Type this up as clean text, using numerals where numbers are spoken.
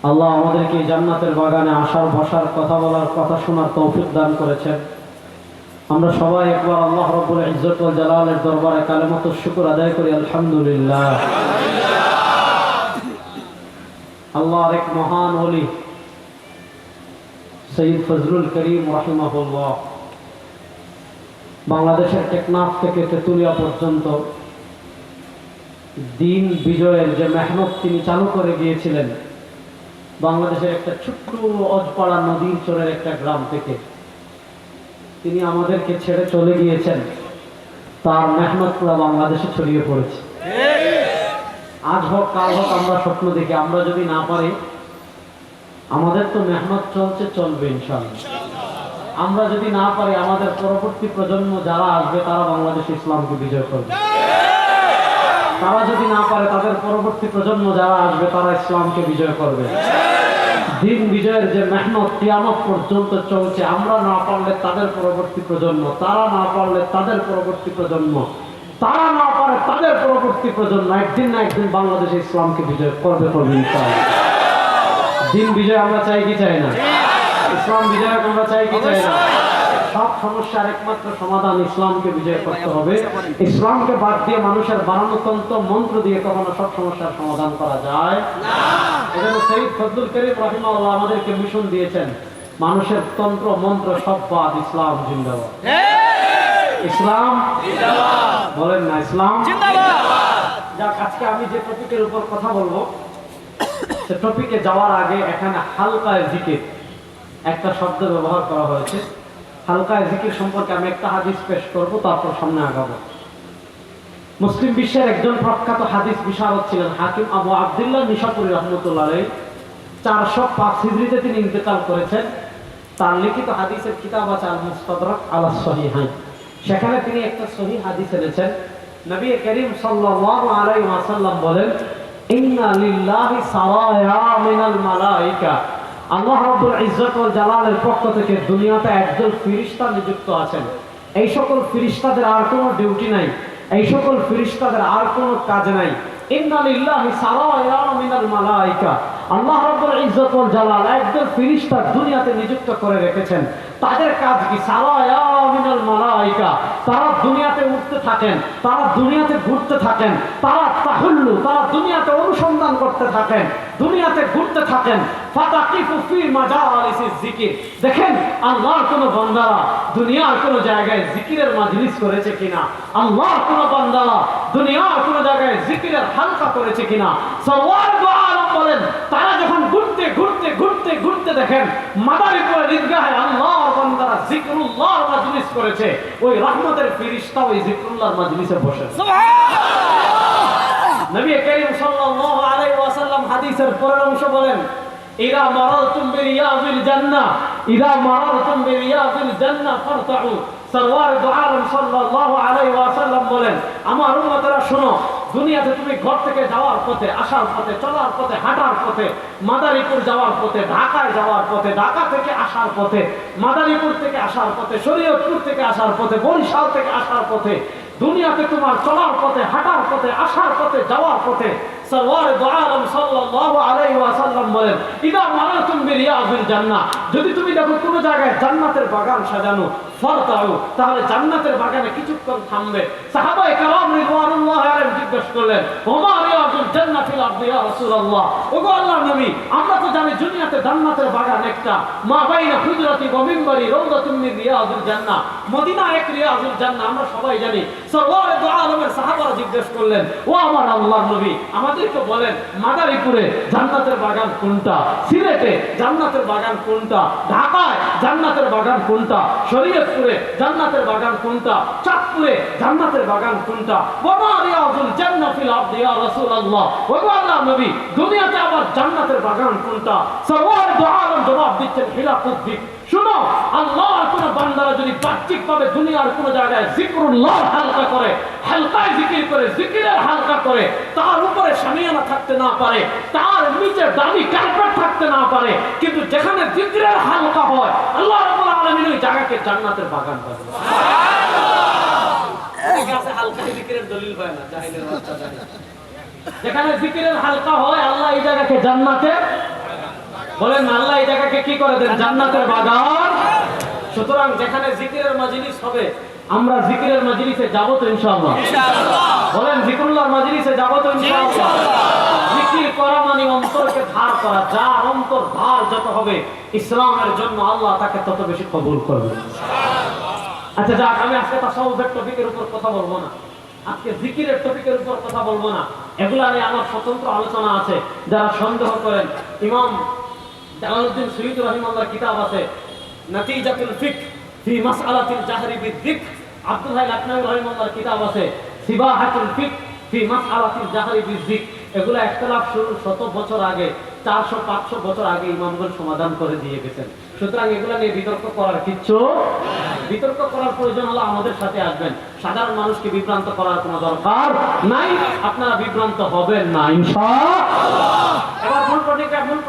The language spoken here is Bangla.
আল্লাহ আমাদেরকে জান্নাতের বাগানে আসার বসার কথা বলার কথা শোনার তৌফিক দান করেছেন। আমরা সবাই একবার আল্লাহ রাব্বুল ইজ্জত ওয়াল জালালের দরবারে কালেমাতুশ শুকর আদায় করি আলহামদুলিল্লাহ। আল্লাহর এক মহান ওলি সৈয়দ ফজলুল করিম রাহিমাহুল্লাহ বাংলাদেশের টেকনাফ থেকে তেতুলিয়া পর্যন্ত দিন বিজয়ের যে মেহনত তিনি চালু করে গিয়েছিলেন, বাংলাদেশের একটা ছোট্ট অজপাড়া নদীর চরের একটা গ্রাম থেকে তিনি আমাদেরকে ছেড়ে চলে গিয়েছেন। তার মেহনত পুরো বাংলাদেশে ছড়িয়ে পড়েছে। আজ হোক কাল হোক আমরা স্বপ্ন দেখি, আমরা যদি না পারি, আমাদের তো মেহনত চলছে, চলবে ইনশাআল্লাহ। আমরা যদি না পারি, আমাদের পরবর্তী প্রজন্ম যারা আসবে তারা বাংলাদেশে ইসলামকে বিজয় করবে। তারা যদি না পারে, তাদের পরবর্তী প্রজন্ম যারা আসবে তারা ইসলামকে বিজয় করবে। দিন বিজয়ের যে মেহনত কিয়ামত পর্যন্ত চলছে, আমরা না পারলে তাদের পরবর্তী প্রজন্ম, তারা না পারলে তাদের পরবর্তী প্রজন্ম, তারা না পারে তাদের পরবর্তী প্রজন্ম একদিন না একদিন বাংলাদেশে ইসলামকে বিজয় করবে ইনশাআল্লাহ। দিন বিজয় আমরা চাই কি চাই না? ইসলাম বিজয় আমরা চাই কি চাই না? সব সমস্যার একমাত্র সমাধান ইসলামকে বিজয় করতে হবে। ইসলামকে বাদ দিয়ে মানুষের বানানো তন্ত্র মন্ত্র দিয়ে কখনো সব সমস্যার সমাধান করা যায় না। এজন্য সৈয়দ ফজলুল করিম রাহিমাহুল্লাহ আমাদেরকে মিশন দিয়েছেন, মানুষের তন্ত্র মন্ত্র সব বাদ, ইসলাম জিন্দাবাদ। ইসলাম জিন্দাবাদ বলেন না? ইসলাম জিন্দাবাদ। যাক, আজকে আমি যে টপিকের উপর কথা বলবো, সে টপিকে যাওয়ার আগে এখানে হালকায় জিকির একটা শব্দ ব্যবহার করা হয়েছে। হালকায় জিকির সম্পর্কে আমি একটা হাদিস পেশ করব, তারপর সামনে আগাবো। মুসলিম বিশ্বের একজন প্রখ্যাত হাদিস বিশারদ ছিলেন হাকিম আবু আব্দুল্লাহ নিশাপুরী রহমতুল্লাহ আলাইহি। 405 হিজরিতে তিনি ইন্তেকাল করেছেন। তার লিখিত হাদিসের কিতাব আছে আল মুস্তাদরাক আলা সহিহাইন। সেখানে তিনি একটা সহিহ হাদিস এনেছেন। নবী করিম সাল্লাল্লাহু আলাইহি ওয়াসাল্লাম বলেন, ইন্না লিল্লাহি সারায়া মিনাল মালাইকা, আল্লাহ রাব্বুল ইজ্জত ওয়াল জালালের পক্ষ থেকে দুনিয়াতে একজন ফেরেশতা নিযুক্ত আছেন। এই সকল ফেরেশতাদের আর কোনো ডিউটি নাই, এই সকল ফেরেশতাদের আর কোনো কাজ নাই। ইন্না লিল্লাহি সারায়া মিনাল মালাইকা, আল্লাহ রাব্বুল ইজ্জত ওয়াল জালাল একজন ফেরেশতা দুনিয়াতে নিযুক্ত করে রেখেছেন। তাদের কাজ কি? সারায়া মিনাল মালাইকা, তারা দুনিয়াতে উঠতে থাকেন, তারা দুনিয়াতে ঘুরতে থাকেন, তারা তাহুল্লু, তারা দুনিয়াতে অনুসন্ধান করতে থাকেন, দুনিয়াতে ঘুরতে থাকেন। ফাতাকিফু ফি মাজালিসিজ জিকির, দেখেন আল্লাহর কোন বান্দারা দুনিয়ার কোন জায়গায় জিকিরের মাজলিস করেছে কিনা, আল্লাহর কোন বান্দারা দুনিয়ার কোন জায়গায় জিকিরের হালকা করেছে কিনা। সাওয়ার আলম বলেন, তারা যখন ঘুরতে ঘুরতে ঘুরতে ঘুরতে দেখেন মাদারীপুরের ঈদগাহে আল্লাহর বান্দারা জিকরুল্লাহর মাজলিস করেছে, ওই রহমতের ফেরেশতা ওই জিকরুল্লাহর মাজলিসে বসে। সুবহানাল্লাহ। নবী করিম সাল্লাল্লাহু আলাইহি ওয়াসাল্লাম হাদিসের পরের অংশ বলেন, ইযা মারাতুম বিরিয়াযিল জান্নাহ, ইযা মারাতুম বিরিয়াযিল জান্নাহ ফারতাউ। সরওয়ার দু আলম সাল্লাল্লাহু আলাইহি ওয়াসাল্লাম বলেন, আমার উম্মতেরা শোনো, দুনিয়াতে তুমি ঘর থেকে যাওয়ার পথে, আসার পথে, চলার পথে, হাঁটার পথে, মাদারীপুর যাওয়ার পথে, ঢাকায় যাওয়ার পথে, ঢাকা থেকে আসার পথে, মাদারীপুর থেকে আসার পথে, শরীয়তপুর থেকে আসার পথে, বরিশাল থেকে আসার পথে, দুনিয়াতে তোমার চলার পথে, হাঁটার পথে, আসার পথে, যাওয়ার পথে, সরওয়ার দু আলম সাল্লাল্লাহু আলাইহি ওয়াসাল্লাম বলেন, ইযা মারাতুম বিরিয়াযিল জান্নাহ, যদি তুমি দেখো কোনো জায়গায় জান্নাতের বাগান সাজানো, ফারতাউ, তাহলে জান্নাতের বাগানে কিছুক্ষণ থামবে। সাহাবায়ে কেরাম রিদওয়ানুল্লাহি আলাইহিম জিজ্ঞেস করলেন, ওমা রিয়াযুল জান্নাহ ফিল আরদি ইয়া রাসূলুল্লাহ, ওগো আল্লাহর নবী, আমরা তো জানি দুনিয়াতে জান্নাতের বাগান একটা, মা বাইনা হুজরাতি ওয়া মিনবারি রাউদাতুম মিন রিয়াযিল জান্নাহ, মদিনা এক রিয়াযুল জান্নাহ, আমরা সবাই জানি। সরওয়ার দু আলমের সাহাবারা জিজ্ঞেস করলেন, ও আমার আল্লাহর নবী, আমাদেরকে বলেন মাদারীপুরে জান্নাতের বাগান কোনটা, সিলেটে জান্নাতের বাগান কোনটা, ঢাকায় জান্নাতের বাগান কোনটা, শরীয়তপুরে জান্নাতের বাগান কোনটা, চাঁদপুরে জান্নাতের বাগান কোনটা। ওমা রিয়াযুল জান্নাহ ফিল আরদি ইয়া রাসূলুল্লাহ, ওগো আল্লাহর নবী, দুনিয়াতে আবার জান্নাতের বাগান কোনটা? সরওয়ার দু আলম জবাব দিচ্ছেন, হিলাকুদ দিক। শুনো, আল্লাহর কোন বান্দারা যদি বাহ্যিকভাবে দুনিয়ার কোন জায়গায় জিকরুল্লাহ হালকা করে, হালকায় জিকির করে, জিকিরের হালকা করে, তার উপরে শামিয়ানা থাকতে না পারে, তার নিচে দামি কার্পেট থাকতে না পারে, কিন্তু যেখানে জিকিরের হালকা হয়, আল্লাহ রাব্বুল আলামিন ওই জায়গাকে জান্নাতের বাগান বানাবেন। সুবহানাল্লাহ। এই কাছে হালকা জিকিরের দলিল হয় না, জাহিলের বাচ্চা জানে। যেখানে জিকিরের হালকা হয়, আল্লাহ এই জায়গাকে জান্নাতের বলেন আল্লাহ এই জায়গাকে কি করে দেন? জান্নাতের বাগান। সুতরাং যেখানে জিকিরের মাজলিস হবে, আমরা জিকিরের মাজলিসে যাব তো ইনশাআল্লাহ? বলেন জিকিরুল্লাহর মাজলিসে যাব তো ইনশাআল্লাহ? জিকির করা মানে অন্তরকে ধার করা, যার অন্তর ধার যত হবে ইসলামের জন্য আল্লাহ তাকে তত বেশি কবুল করবে। আচ্ছা যাক, আমি আজকে তাসাউফের টপিকের উপর কথা বলবো না, আজকে জিকিরের টপিকের উপর কথা বলবো না। এগুলা নিয়ে আমার স্বতন্ত্র আলোচনা আছে। যারা সন্দেহ করেন, ইমাম জালালউদ্দিন সুয়ুতী রাহিমাহুল্লাহর কিতাব আছে নাতিজাতুল ফিকহ ফি মাসআলাতিল জাহরি বিযিকর, আব্দুল হাই লাখনবী রাহিমাহুল্লাহর কিতাব আছে সিবাহাতুল ফিকহ ফি মাসআলাতিল জাহরি বিযিকর। এগুলা ইখতিলাফ শুরু 100 বছর আগে, 400-500 বছর আগে ইমামগণ সমাধান করে দিয়ে গেছেন। সুতরাং এগুলা নিয়ে বিতর্ক করার কিচ্ছু, বিতর্ক করার প্রয়োজন হলে আমাদের সাথে আসবেন। সাধারণ মানুষকে বিভ্রান্ত করার কোনো দরকার নাই, আপনারা বিভ্রান্ত হবেন না ইনশাআল্লাহ। এবার মূল